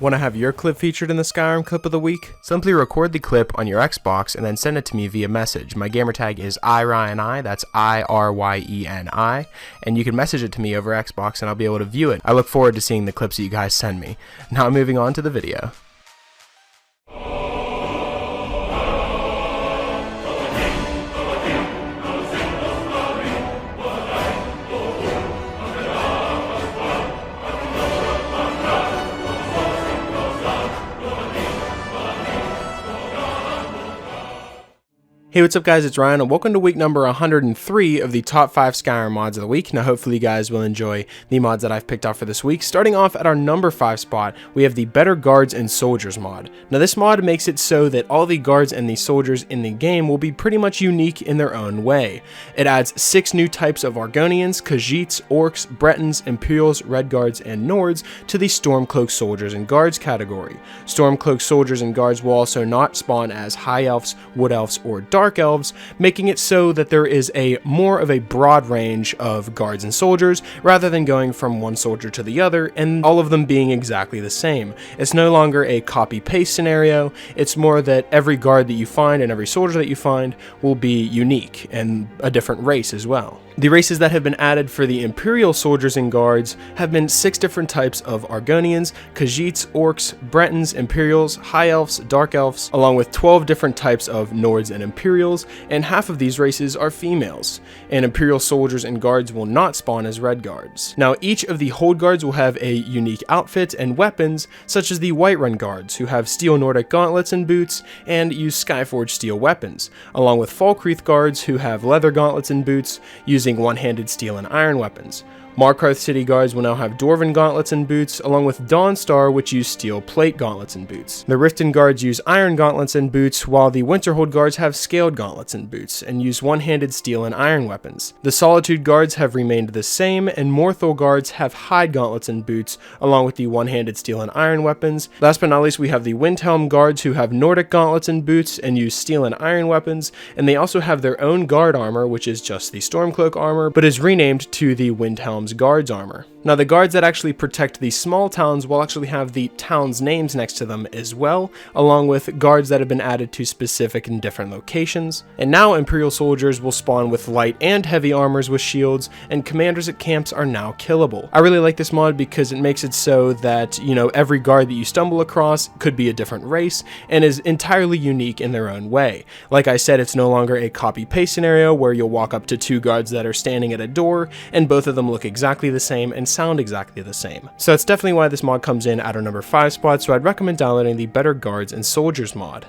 Want to have your clip featured in the Skyrim Clip of the Week? Simply record the clip on your Xbox and then send it to me via message. My gamertag is iRyeni, that's IRYENI, and you can message it to me over Xbox and I'll be able to view it. I look forward to seeing the clips that you guys send me. Now moving on to the video. Hey, what's up guys, it's Ryan and welcome to week number 103 of the top 5 Skyrim mods of the week. Now hopefully you guys will enjoy the mods that I've picked out for this week. Starting off at our number 5 spot, we have the Better Guards and Soldiers mod. Now this mod makes it so that all the guards and the soldiers in the game will be pretty much unique in their own way. It adds 6 new types of Argonians, Khajiits, Orcs, Bretons, Imperials, Red Guards, and Nords to the Stormcloak Soldiers and Guards category. Stormcloak Soldiers and Guards will also not spawn as High Elves, Wood Elves, or Dark Elves, making it so that there is more of a broad range of guards and soldiers rather than going from one soldier to the other and all of them being exactly the same. It's no longer a copy-paste scenario, it's more that every guard that you find and every soldier that you find will be unique and a different race as well. The races that have been added for the Imperial Soldiers and Guards have been 6 different types of Argonians, Khajiits, Orcs, Bretons, Imperials, High Elves, Dark Elves, along with 12 different types of Nords and Imperials, and half of these races are females. And Imperial Soldiers and Guards will not spawn as Red Guards. Now each of the Hold Guards will have a unique outfit and weapons, such as the Whiterun Guards, who have steel Nordic gauntlets and boots and use Skyforged steel weapons, along with Falkreath Guards, who have leather gauntlets and boots, using one-handed steel and iron weapons. Markarth City Guards will now have Dwarven gauntlets and boots, along with Dawnstar, which use steel plate gauntlets and boots. The Riften Guards use iron gauntlets and boots, while the Winterhold Guards have scaled gauntlets and boots, and use one-handed steel and iron weapons. The Solitude Guards have remained the same, and Morthul Guards have hide gauntlets and boots, along with the one-handed steel and iron weapons. Last but not least, we have the Windhelm Guards, who have Nordic gauntlets and boots, and use steel and iron weapons, and they also have their own guard armor, which is just the Stormcloak armor, but is renamed to the Windhelm Guards armor. Now the guards that actually protect the small towns will actually have the towns' names next to them as well, along with guards that have been added to specific and different locations. And now Imperial soldiers will spawn with light and heavy armors with shields, and commanders at camps are now killable. I really like this mod because it makes it so that, every guard that you stumble across could be a different race and is entirely unique in their own way. Like I said, it's no longer a copy-paste scenario where you'll walk up to 2 guards that are standing at a door and both of them look exactly the same and sound exactly the same. So that's definitely why this mod comes in at our number 5 spot, so I'd recommend downloading the Better Guards and Soldiers mod.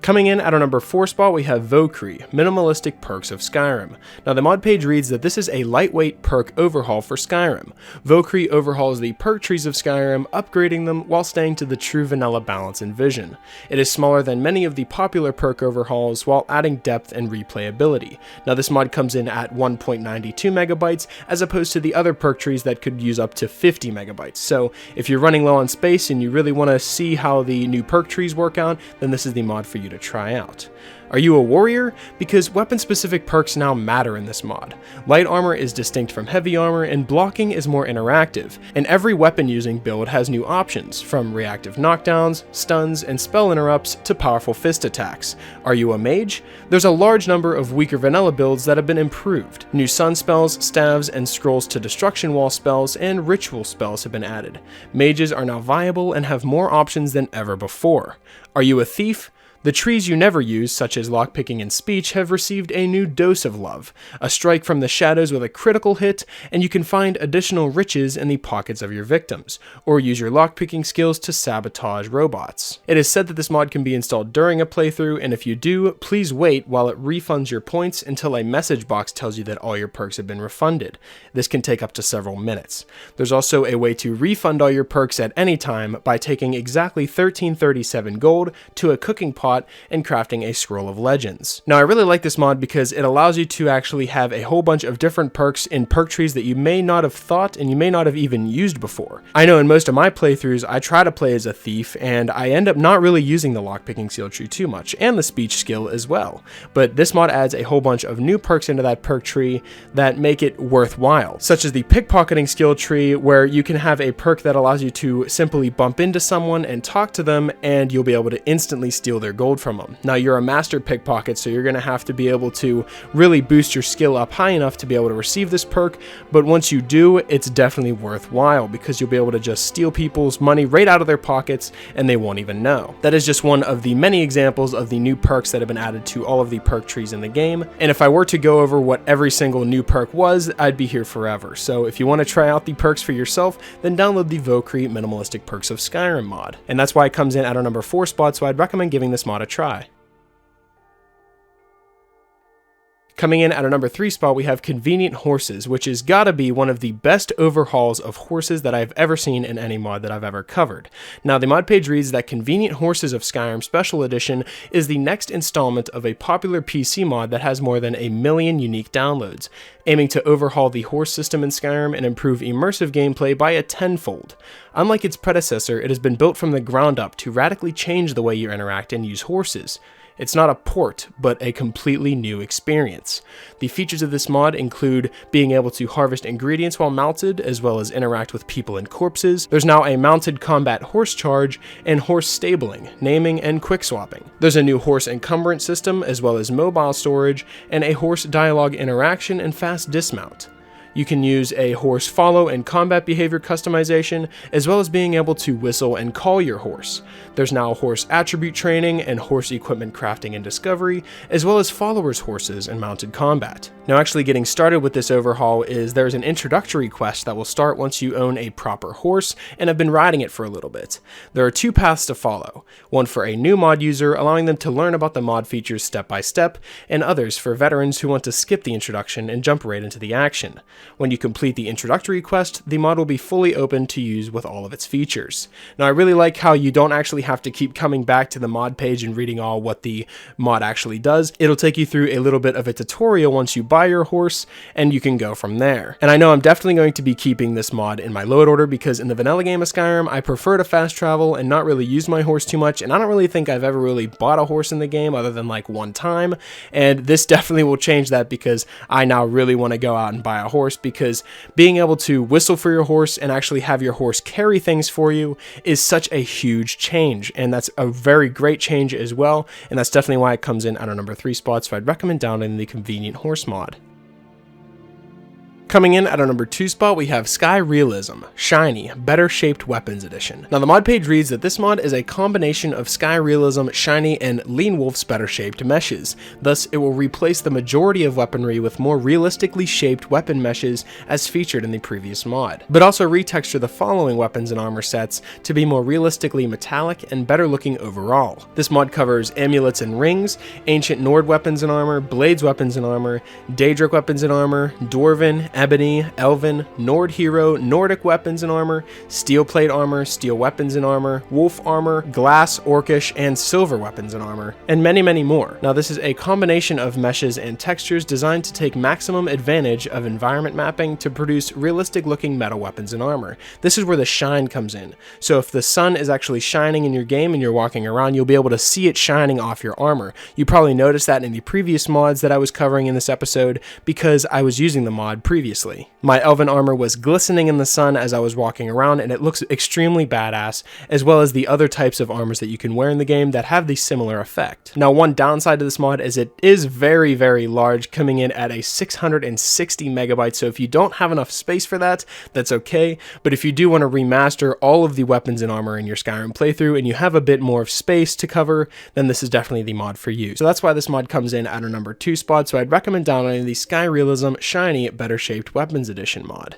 Coming in at our number 4 spot, we have Vokrii, Minimalistic Perks of Skyrim. Now the mod page reads that this is a lightweight perk overhaul for Skyrim. Vokrii overhauls the perk trees of Skyrim, upgrading them while staying to the true vanilla balance and vision. It is smaller than many of the popular perk overhauls while adding depth and replayability. Now this mod comes in at 1.92 megabytes as opposed to the other perk trees that could use up to 50 megabytes. So if you're running low on space and you really want to see how the new perk trees work out, then this is the mod for you to try out. Are you a warrior? Because weapon-specific perks now matter in this mod. Light armor is distinct from heavy armor, and blocking is more interactive, and every weapon-using build has new options, from reactive knockdowns, stuns, and spell interrupts to powerful fist attacks. Are you a mage? There's a large number of weaker vanilla builds that have been improved. New sun spells, staves, and scrolls to destruction wall spells, and ritual spells have been added. Mages are now viable and have more options than ever before. Are you a thief? The trees you never use, such as lockpicking and speech, have received a new dose of love, a strike from the shadows with a critical hit, and you can find additional riches in the pockets of your victims, or use your lockpicking skills to sabotage robots. It is said that this mod can be installed during a playthrough, and if you do, please wait while it refunds your points until a message box tells you that all your perks have been refunded. This can take up to several minutes. There's also a way to refund all your perks at any time by taking exactly 1337 gold to a cooking pot spot and crafting a scroll of legends. Now I really like this mod because it allows you to actually have a whole bunch of different perks in perk trees that you may not have thought and you may not have even used before. I know in most of my playthroughs I try to play as a thief and I end up not really using the lockpicking skill tree too much, and the speech skill as well. But this mod adds a whole bunch of new perks into that perk tree that make it worthwhile, such as the pickpocketing skill tree, where you can have a perk that allows you to simply bump into someone and talk to them and you'll be able to instantly steal their gold from them. Now you're a master pickpocket, so you're going to have to be able to really boost your skill up high enough to be able to receive this perk, but once you do, it's definitely worthwhile because you'll be able to just steal people's money right out of their pockets and they won't even know. That is just one of the many examples of the new perks that have been added to all of the perk trees in the game, and if I were to go over what every single new perk was, I'd be here forever. So if you want to try out the perks for yourself, then download the Vokrii Minimalistic Perks of Skyrim mod, and that's why it comes in at our number 4 spot, so I'd recommend giving this mod a try. Coming in at our number 3 spot, we have Convenient Horses, which has gotta be one of the best overhauls of horses that I've ever seen in any mod that I've ever covered. Now, the mod page reads that Convenient Horses of Skyrim Special Edition is the next installment of a popular PC mod that has more than 1 million unique downloads, aiming to overhaul the horse system in Skyrim and improve immersive gameplay by a tenfold. Unlike its predecessor, it has been built from the ground up to radically change the way you interact and use horses. It's not a port, but a completely new experience. The features of this mod include being able to harvest ingredients while mounted, as well as interact with people and corpses. There's now a mounted combat horse charge and horse stabling, naming, and quick swapping. There's a new horse encumbrance system, as well as mobile storage, and a horse dialogue interaction and fast dismount. You can use a horse follow and combat behavior customization, as well as being able to whistle and call your horse. There's now horse attribute training and horse equipment crafting and discovery, as well as followers' horses and mounted combat. Now, actually getting started with this overhaul is there's an introductory quest that will start once you own a proper horse and have been riding it for a little bit. There are 2 paths to follow, one for a new mod user, allowing them to learn about the mod features step by step, and others for veterans who want to skip the introduction and jump right into the action. When you complete the introductory quest, the mod will be fully open to use with all of its features. Now, I really like how you don't actually have to keep coming back to the mod page and reading all what the mod actually does. It'll take you through a little bit of a tutorial once you buy your horse, and you can go from there. And I know I'm definitely going to be keeping this mod in my load order because in the vanilla game of Skyrim, I prefer to fast travel and not really use my horse too much, and I don't really think I've ever really bought a horse in the game other than like one time, and this definitely will change that because I now really want to go out and buy a horse, because being able to whistle for your horse and actually have your horse carry things for you is such a huge change, and that's a very great change as well, and that's definitely why it comes in at our number 3 spot, so I'd recommend downloading the Convenient Horse mod. Coming in at our number 2 spot, we have Skyrealism, Shiny, Better Shaped Weapons Edition. Now, the mod page reads that this mod is a combination of Skyrealism, Shiny, and Lean Wolf's Better Shaped meshes. Thus, it will replace the majority of weaponry with more realistically shaped weapon meshes as featured in the previous mod, but also retexture the following weapons and armor sets to be more realistically metallic and better looking overall. This mod covers amulets and rings, ancient Nord weapons and armor, blades weapons and armor, Daedric weapons and armor, Dwarven, Ebony, Elven, Nord hero, Nordic weapons and armor, steel plate armor, steel weapons and armor, wolf armor, glass, orcish, and silver weapons and armor, and many, many more. Now, this is a combination of meshes and textures designed to take maximum advantage of environment mapping to produce realistic looking metal weapons and armor. This is where the shine comes in. So if the sun is actually shining in your game and you're walking around, you'll be able to see it shining off your armor. You probably noticed that in the previous mods that I was covering in this episode because I was using the mod previously. My elven armor was glistening in the sun as I was walking around, and it looks extremely badass, as well as the other types of armors that you can wear in the game that have the similar effect. Now, one downside to this mod is it is very, very large, coming in at a 660 megabytes, so if you don't have enough space for that, that's okay, but if you do want to remaster all of the weapons and armor in your Skyrim playthrough and you have a bit more of space to cover, then this is definitely the mod for you. So that's why this mod comes in at our number 2 spot, so I'd recommend downloading the Skyrealism Shiny Better Shaped Weapons Edition mod.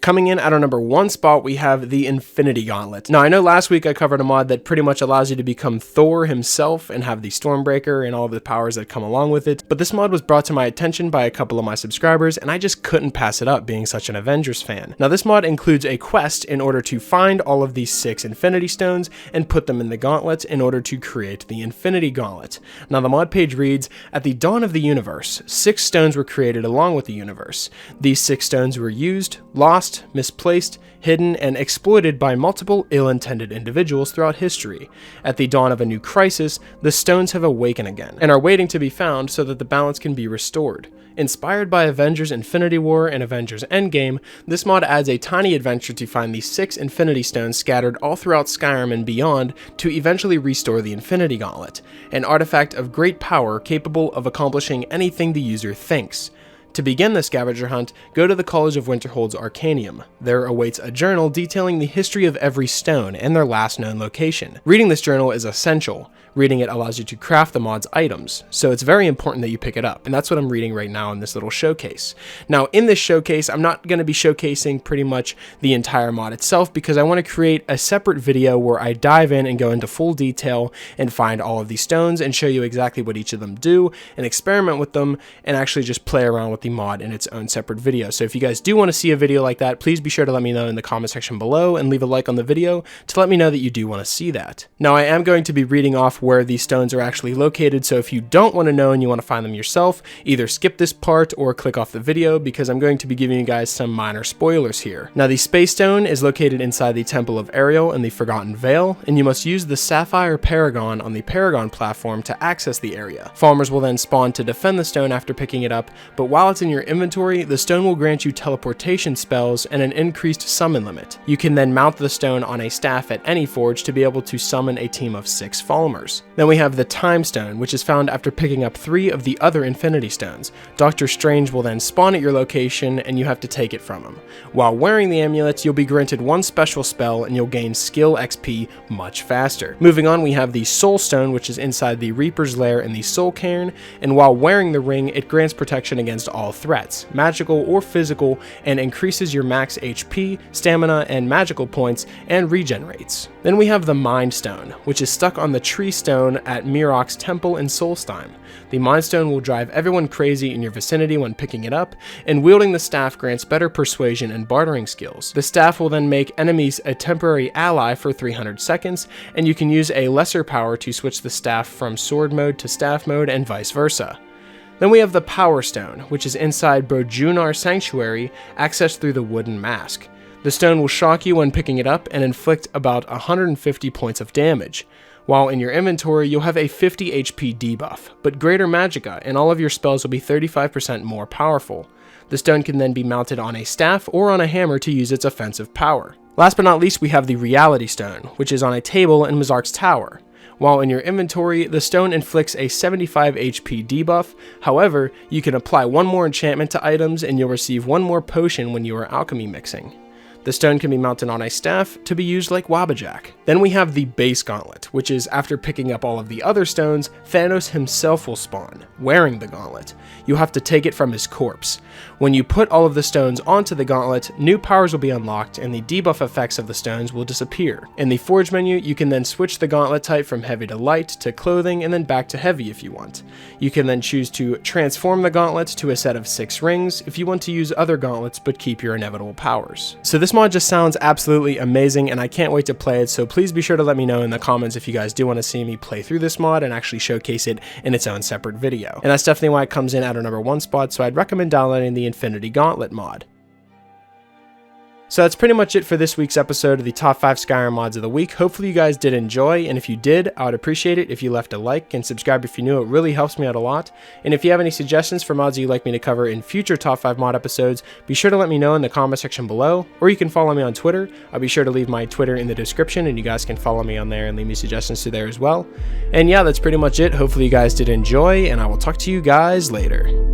Coming in at our number 1 spot, we have the Infinity Gauntlet. Now, I know last week I covered a mod that pretty much allows you to become Thor himself and have the Stormbreaker and all the powers that come along with it, but this mod was brought to my attention by a couple of my subscribers, and I just couldn't pass it up being such an Avengers fan. Now, this mod includes a quest in order to find all of these 6 Infinity Stones and put them in the gauntlet in order to create the Infinity Gauntlet. Now, the mod page reads, "At the dawn of the universe, 6 stones were created along with the universe. These 6 stones were used, lost, misplaced, hidden, and exploited by multiple ill-intended individuals throughout history. At the dawn of a new crisis, the stones have awakened again, and are waiting to be found so that the balance can be restored." Inspired by Avengers Infinity War and Avengers Endgame, this mod adds a tiny adventure to find the 6 Infinity Stones scattered all throughout Skyrim and beyond to eventually restore the Infinity Gauntlet, an artifact of great power capable of accomplishing anything the user thinks. To begin the scavenger hunt, go to the College of Winterhold's Arcanium. There awaits a journal detailing the history of every stone and their last known location. Reading this journal is essential. Reading it allows you to craft the mod's items, so it's very important that you pick it up, and that's what I'm reading right now in this little showcase. Now, in this showcase, I'm not going to be showcasing pretty much the entire mod itself because I want to create a separate video where I dive in and go into full detail and find all of these stones and show you exactly what each of them do and experiment with them and actually just play around with the mod in its own separate video. So if you guys do want to see a video like that, please be sure to let me know in the comment section below and leave a like on the video to let me know that you do want to see that. Now, I am going to be reading off where these stones are actually located, so if you don't want to know and you want to find them yourself, either skip this part or click off the video because I'm going to be giving you guys some minor spoilers here. Now, the Space Stone is located inside the Temple of Ariel in the Forgotten Vale, and you must use the Sapphire Paragon on the Paragon platform to access the area. Farmers will then spawn to defend the stone after picking it up, but while it's in your inventory, the stone will grant you teleportation spells and an increased summon limit. You can then mount the stone on a staff at any forge to be able to summon a team of 6 farmers. Then we have the Time Stone, which is found after picking up 3 of the other Infinity Stones. Doctor Strange will then spawn at your location and you have to take it from him. While wearing the amulets, you'll be granted 1 special spell and you'll gain skill XP much faster. Moving on, we have the Soul Stone, which is inside the Reaper's Lair in the Soul Cairn, and while wearing the ring, it grants protection against all threats, magical or physical, and increases your max HP, stamina, and magical points, and regenerates. Then we have the Mind Stone, which is stuck on the Tree Stone at Mirok's Temple in Solstheim. The Mind Stone will drive everyone crazy in your vicinity when picking it up, and wielding the staff grants better persuasion and bartering skills. The staff will then make enemies a temporary ally for 300 seconds, and you can use a lesser power to switch the staff from sword mode to staff mode and vice versa. Then we have the Power Stone, which is inside Brojunar Sanctuary, accessed through the wooden mask. The stone will shock you when picking it up and inflict about 150 points of damage. While in your inventory, you'll have a 50 HP debuff, but greater magicka, and all of your spells will be 35% more powerful. The stone can then be mounted on a staff or on a hammer to use its offensive power. Last but not least, we have the Reality Stone, which is on a table in Mizark's Tower. While in your inventory, the stone inflicts a 75 HP debuff. However, you can apply 1 more enchantment to items and you'll receive 1 more potion when you are alchemy mixing. The stone can be mounted on a staff to be used like Wabbajack. Then we have the Base Gauntlet, which is after picking up all of the other stones, Thanos himself will spawn, wearing the gauntlet. You have to take it from his corpse. When you put all of the stones onto the gauntlet, new powers will be unlocked and the debuff effects of the stones will disappear. In the Forge menu, you can then switch the gauntlet type from heavy to light to clothing and then back to heavy if you want. You can then choose to transform the gauntlet to a set of 6 rings if you want to use other gauntlets but keep your inevitable powers. So this mod just sounds absolutely amazing and I can't wait to play it, so please be sure to let me know in the comments if you guys do want to see me play through this mod and actually showcase it in its own separate video. And that's definitely why it comes in at our number 1 spot, so I'd recommend downloading the Infinity Gauntlet mod. So that's pretty much it for this week's episode of the top 5 Skyrim mods of the week. Hopefully you guys did enjoy, and if you did, I would appreciate it if you left a like and subscribe if you're new. It really helps me out a lot. And if you have any suggestions for mods you'd like me to cover in future top 5 mod episodes, be sure to let me know in the comment section below, or you can follow me on Twitter. I'll be sure to leave my Twitter in the description, and you guys can follow me on there and leave me suggestions to there as well. And yeah, that's pretty much it. Hopefully you guys did enjoy, and I will talk to you guys later.